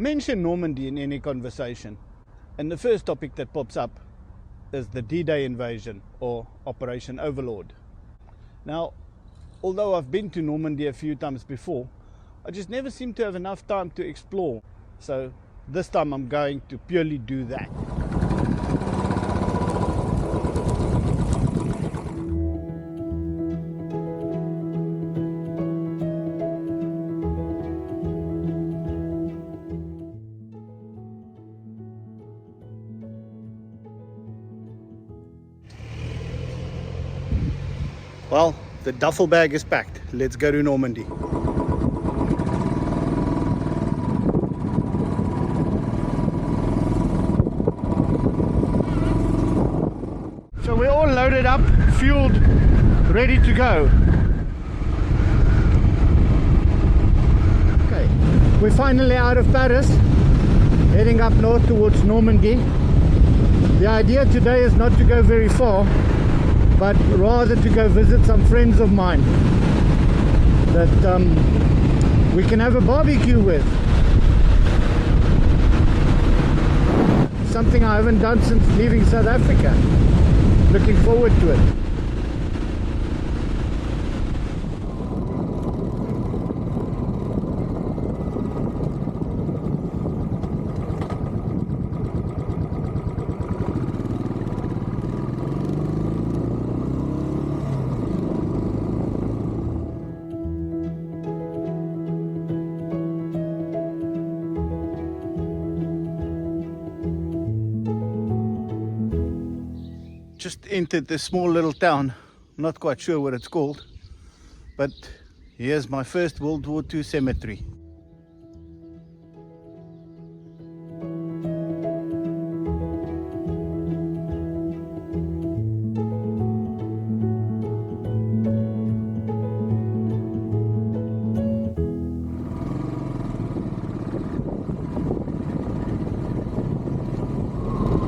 Mention Normandy in any conversation, and the first topic that pops up is the D-Day invasion, or Operation Overlord. Now, although I've been to Normandy a few times before, I just never seem to have enough time to explore. So this time I'm going to purely do that. Well, the duffel bag is packed. Let's go to Normandy. So we're all loaded up, fueled, ready to go. Okay, we're finally out of Paris, heading up north towards Normandy. The idea today is not to go very far, but rather to go visit some friends of mine that we can have a barbecue with. Something I haven't done since leaving South Africa. Looking forward to it. Just entered this small little town, not quite sure what it's called, but here's my first World War II cemetery.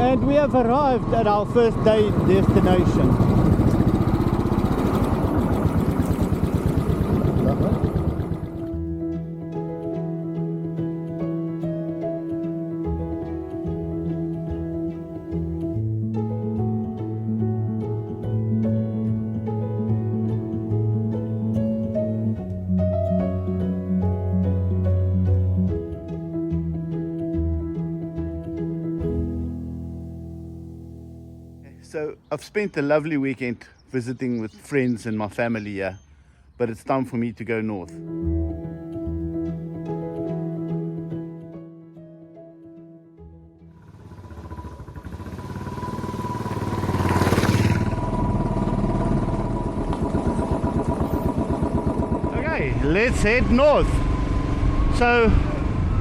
And we have arrived at our first day destination. So I've spent a lovely weekend visiting with friends and my family here, but it's time for me to go north. Okay, let's head north. So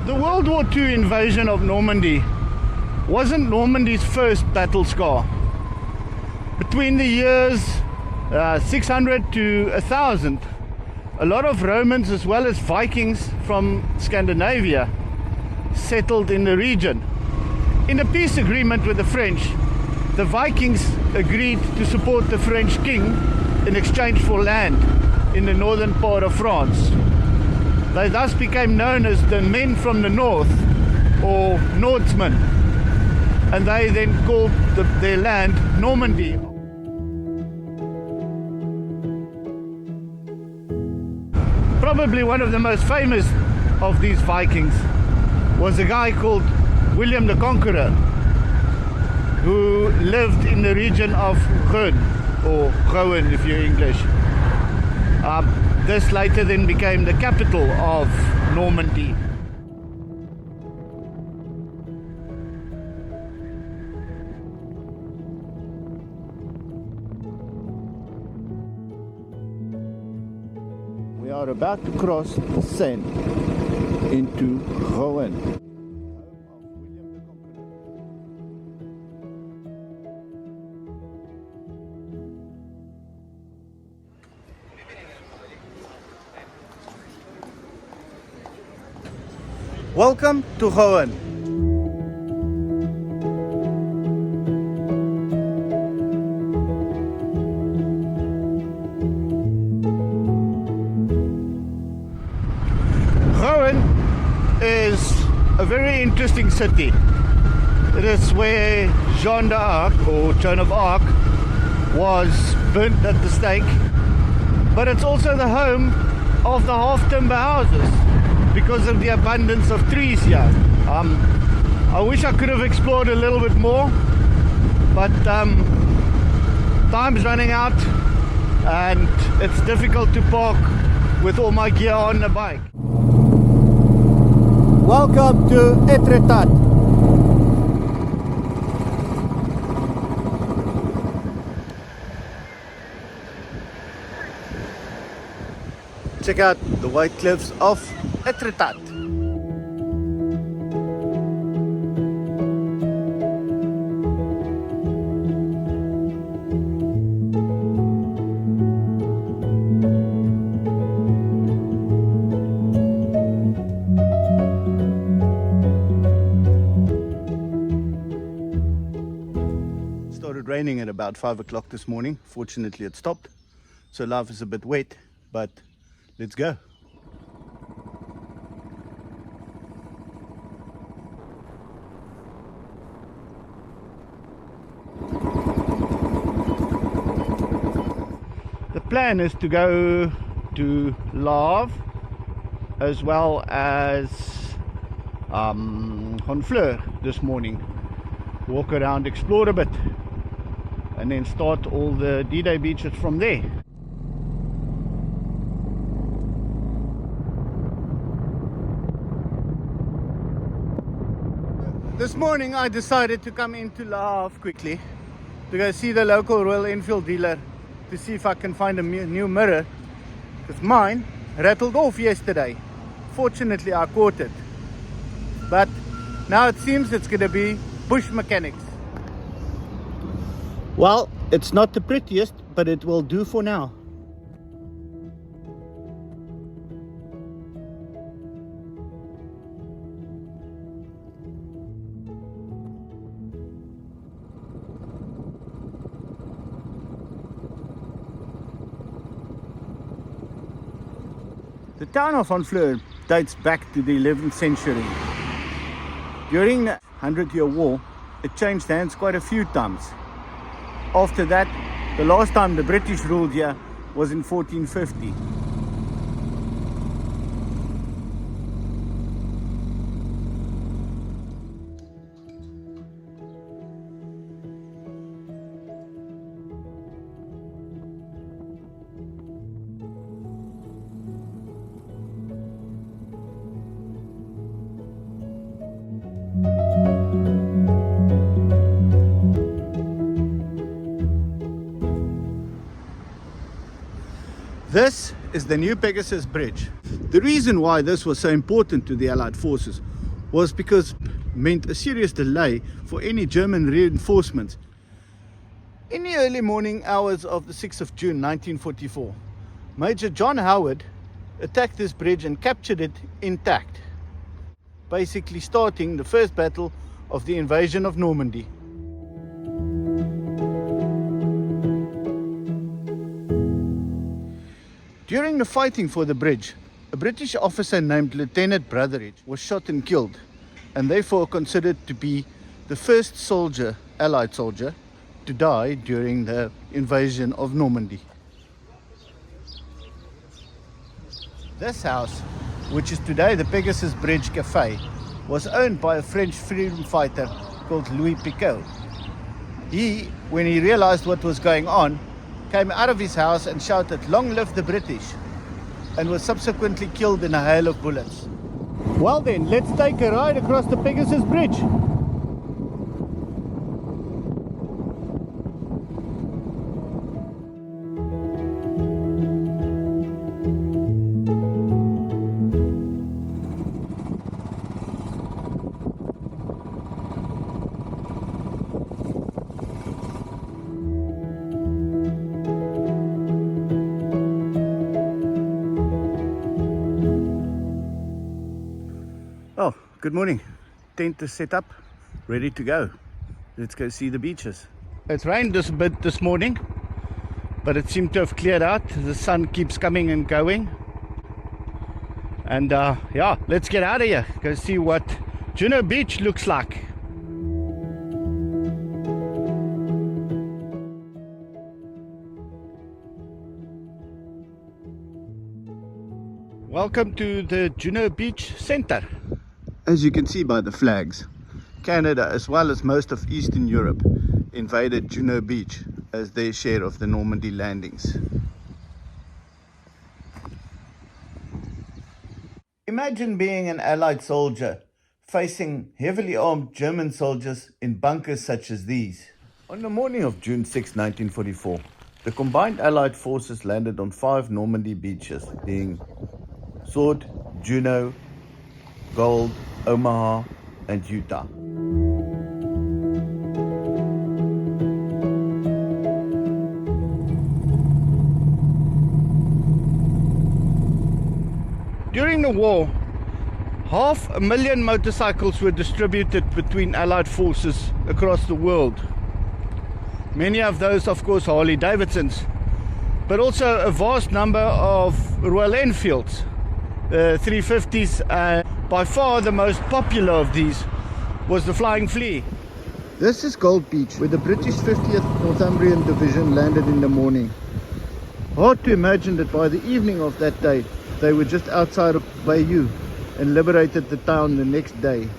the World War II invasion of Normandy wasn't Normandy's first battle scar. Between the years 600 to 1000, a lot of Romans as well as Vikings from Scandinavia settled in the region. In a peace agreement with the French, the Vikings agreed to support the French king in exchange for land in the northern part of France. They thus became known as the men from the north, or Nordsmen, and they then called their land Normandy. Probably one of the most famous of these Vikings was a guy called William the Conqueror, who lived in the region of Goen, or Goen if you're English. This later then became the capital of Normandy. We are about to cross the Seine into Goen. Welcome to Goen. Goen is a very interesting city. It is where Jeanne d'Arc, or Joan of Arc, was burnt at the stake, but it's also the home of the half timber houses because of the abundance of trees here. I wish I could have explored a little bit more, but time's running out and it's difficult to park with all my gear on the bike. Welcome to Etretat. Check out the white cliffs of Etretat. Started raining at about 5 o'clock this morning. Fortunately it stopped, so life is a bit wet, but let's go. The plan is to go to Lav as well as Honfleur this morning. Walk around, explore a bit, and then start all the D-Day beaches from there. This morning I decided to come into La Havre quickly to go see the local Royal Enfield dealer to see if I can find a new mirror, because mine rattled off yesterday. Fortunately I caught it, but now it seems it's going to be bush mechanics. Well, it's not the prettiest, but it will do for now. The town of Honfleur dates back to the 11th century. During the 100-Year War, it changed hands quite a few times. After that, the last time the British ruled here was in 1450. This is the new Pegasus Bridge. The reason why this was so important to the Allied forces was because it meant a serious delay for any German reinforcements. In the early morning hours of the 6th of June 1944, Major John Howard attacked this bridge and captured it intact, basically starting the first battle of the invasion of Normandy. During the fighting for the bridge, a British officer named Lieutenant Brotheridge was shot and killed, and therefore considered to be the first soldier, Allied soldier, to die during the invasion of Normandy. This house, which is today the Pegasus Bridge Cafe, was owned by a French freedom fighter called Louis Picot. He, when he realized what was going on, came out of his house and shouted, "Long live the British," and was subsequently killed in a hail of bullets. Well then, let's take a ride across the Pegasus Bridge. Oh, good morning. Tent is set up, ready to go. Let's go see the beaches. It's rained a bit this morning, but it seemed to have cleared out. The sun keeps coming and going. And yeah, let's get out of here. Go see what Juno Beach looks like. Welcome to the Juno Beach Center. As you can see by the flags, Canada as well as most of Eastern Europe invaded Juno Beach as their share of the Normandy landings. Imagine being an Allied soldier facing heavily armed German soldiers in bunkers such as these. On the morning of June 6, 1944, the combined Allied forces landed on 5 Normandy beaches, being Sword, Juno, Gold, Omaha, and Utah. During the war, 500,000 motorcycles were distributed between Allied forces across the world. Many of those, of course, Harley Davidsons, but also a vast number of Royal Enfields, 350s, and by far the most popular of these was the Flying Flea. This is Gold Beach, where the British 50th Northumbrian Division landed in the morning. Hard to imagine that by the evening of that day, they were just outside of Bayeux and liberated the town the next day.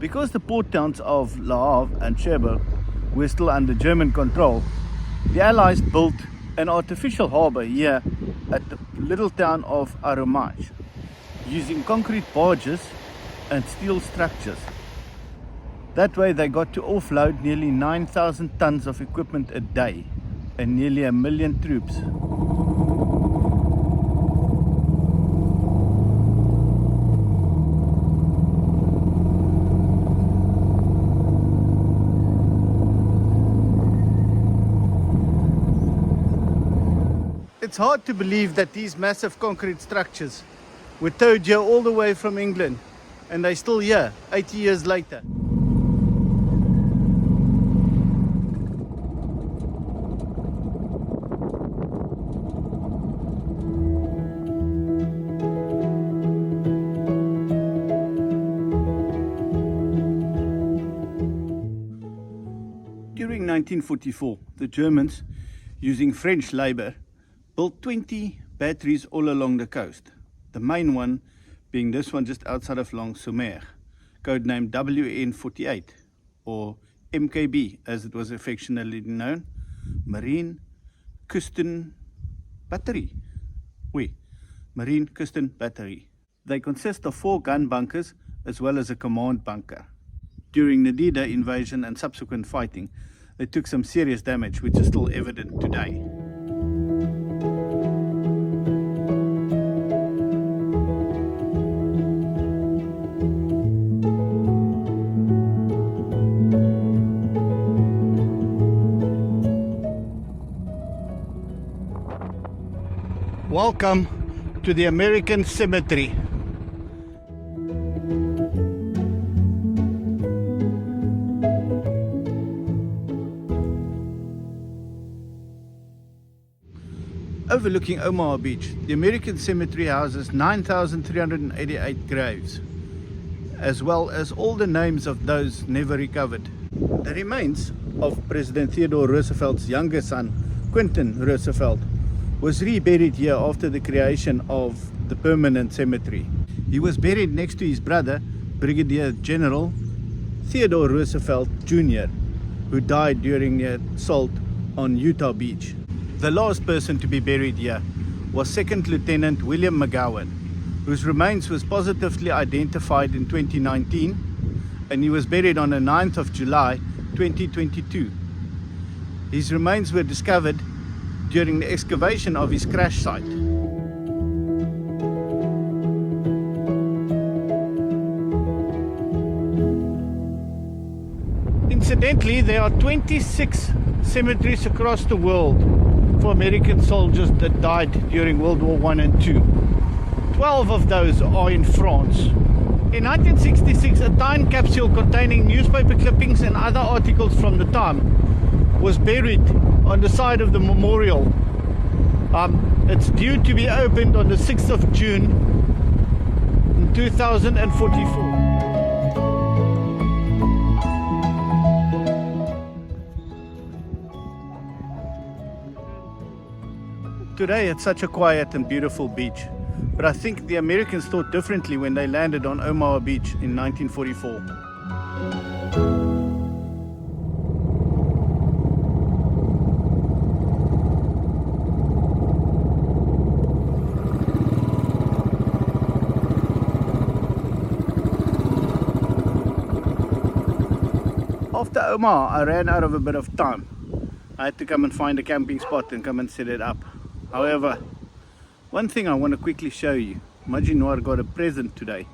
Because the port towns of Le Havre and Cherbourg were still under German control, the Allies built an artificial harbour here at the little town of Arromanches, using concrete barges and steel structures. That way they got to offload nearly 9,000 tons of equipment a day and nearly 1 million troops. It's hard to believe that these massive concrete structures were towed here all the way from England, and they're still here 80 years later. During 1944, the Germans, using French labor, built 20 batteries all along the coast. The main one being this one just outside of Lange-sur-Mer, codenamed WN48, or MKB as it was affectionately known, Marine Kusten Battery. Marine Kusten Battery. They consist of 4 gun bunkers as well as a command bunker. During the D-Day invasion and subsequent fighting, they took some serious damage, which is still evident today. Welcome to the American Cemetery. Overlooking Omaha Beach, the American Cemetery houses 9,388 graves, as well as all the names of those never recovered. The remains of President Theodore Roosevelt's younger son, Quentin Roosevelt, was reburied here after the creation of the permanent cemetery. He was buried next to his brother, Brigadier General Theodore Roosevelt Jr., who died during the assault on Utah Beach. The last person to be buried here was Second Lieutenant William McGowan, whose remains was positively identified in 2019, and he was buried on the 9th of July 2022. His remains were discovered during the excavation of his crash site. Incidentally, there are 26 cemeteries across the world for American soldiers that died during World War I and II. 12 of those are in France. In 1966, a time capsule containing newspaper clippings and other articles from the time was buried on the side of the memorial. It's due to be opened on the 6th of June in 2044. Today it's such a quiet and beautiful beach, but I think the Americans thought differently when they landed on Omaha Beach in 1944. After Omaha, I ran out of a bit of time. I had to come and find a camping spot and come and set it up. However, one thing I want to quickly show you. Maji Noir got a present today.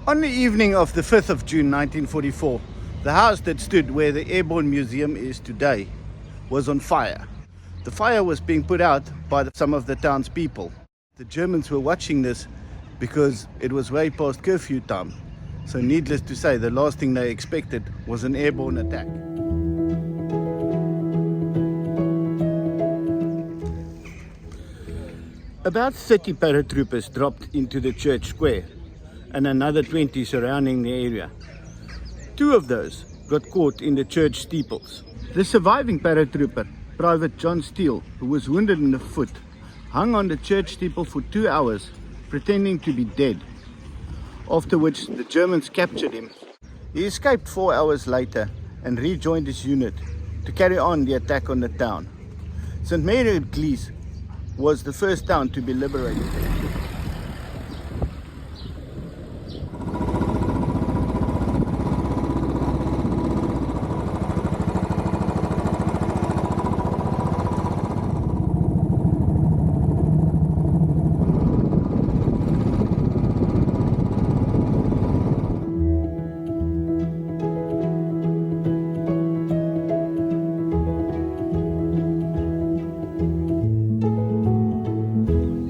On the evening of the 5th of June 1944, the house that stood where the Airborne Museum is today was on fire. The fire was being put out by some of the town's people. The Germans were watching this because it was way past curfew time. So needless to say, the last thing they expected was an airborne attack. About 30 paratroopers dropped into the church square, and another 20 surrounding the area. 2 of those got caught in the church steeples. The surviving paratrooper, Private John Steele, who was wounded in the foot, hung on the church steeple for 2 hours, pretending to be dead, after which the Germans captured him. He escaped 4 hours later and rejoined his unit to carry on the attack on the town. St. Mary at Glees was the first town to be liberated.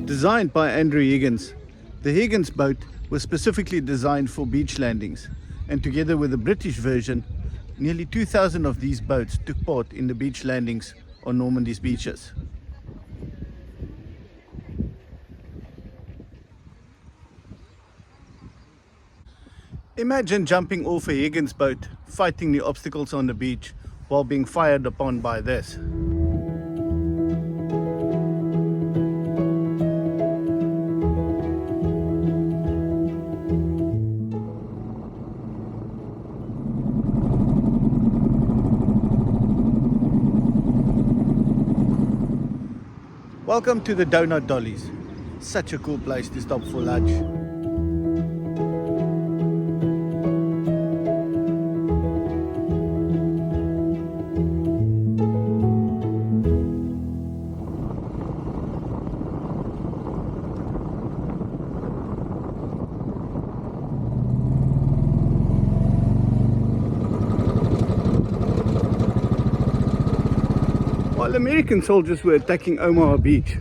Designed by Andrew Higgins, the Higgins boat was specifically designed for beach landings, and together with the British version, nearly 2,000 of these boats took part in the beach landings on Normandy's beaches. Imagine jumping off a Higgins boat, fighting the obstacles on the beach while being fired upon by this. Welcome to the Donut Dollies. Such a cool place to stop for lunch. While American soldiers were attacking Omaha Beach,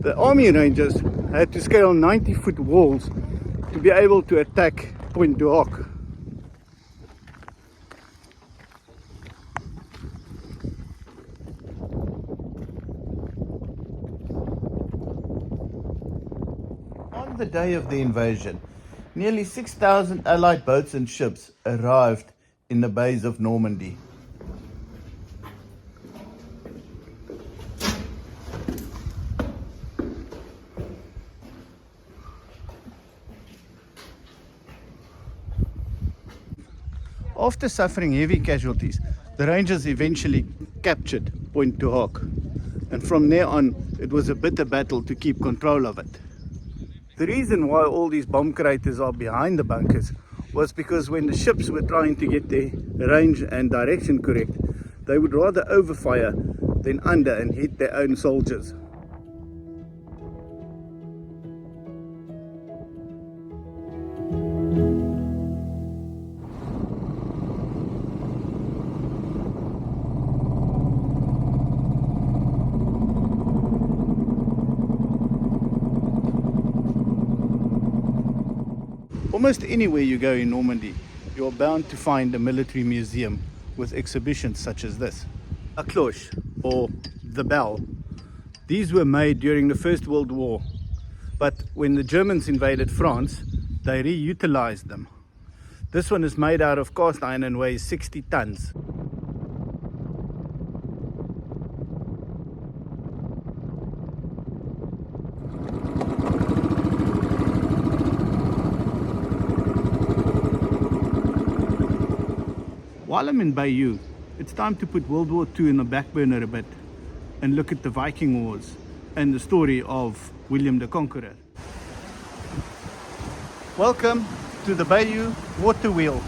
the Army Rangers had to scale 90-foot walls to be able to attack Point du Hoc. On the day of the invasion, nearly 6,000 Allied boats and ships arrived in the bays of Normandy. After suffering heavy casualties, the Rangers eventually captured Point du Hoc, and from there on it was a bitter battle to keep control of it. The reason why all these bomb craters are behind the bunkers was because when the ships were trying to get their range and direction correct, they would rather overfire than under and hit their own soldiers. Almost anywhere you go in Normandy, you're bound to find a military museum with exhibitions such as this. A cloche, or the bell. These were made during the First World War, but when the Germans invaded France, they reutilized them. This one is made out of cast iron and weighs 60 tons. While I'm in Bayeux, it's time to put World War II in the back burner a bit and look at the Viking Wars and the story of William the Conqueror. Welcome to the Bayeux water wheel.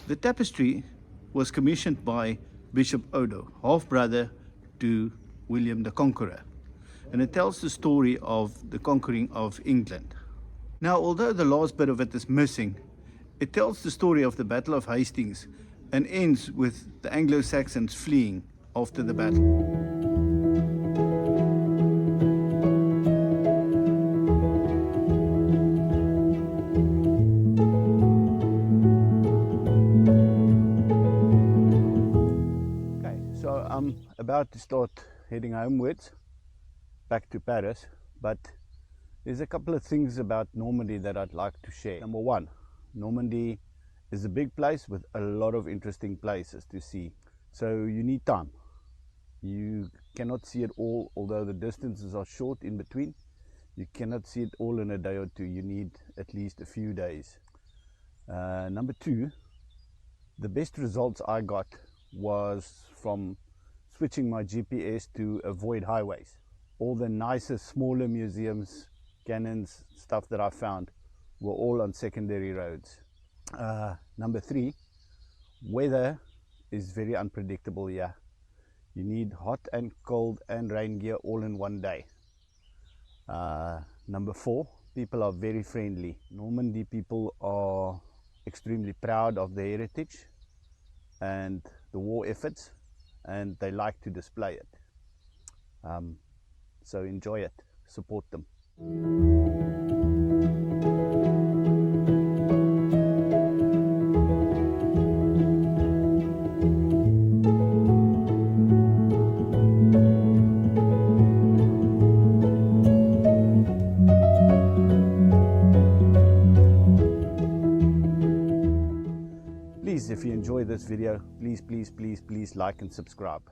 The tapestry was commissioned by Bishop Odo, half-brother to William the Conqueror, and it tells the story of the conquering of England. Now, although the last bit of it is missing, it tells the story of the Battle of Hastings and ends with the Anglo-Saxons fleeing after the battle. Okay, so I'm about to start heading homewards, back to Paris, but there's a couple of things about Normandy that I'd like to share. Number one, Normandy is a big place with a lot of interesting places to see. So you need time. You cannot see it all, although the distances are short in between. You cannot see it all in a day or two. You need at least a few days. Number two, the best results I got was from switching my GPS to avoid highways. All the nicer, smaller museums, cannons, stuff that I found were all on secondary roads. Number three, weather is very unpredictable here. You need hot and cold and rain gear all in one day. Number four, people are very friendly. Normandy people are extremely proud of their heritage and the war efforts, and they like to display it. So enjoy it, support them. Please, if you enjoy this video, please like and subscribe.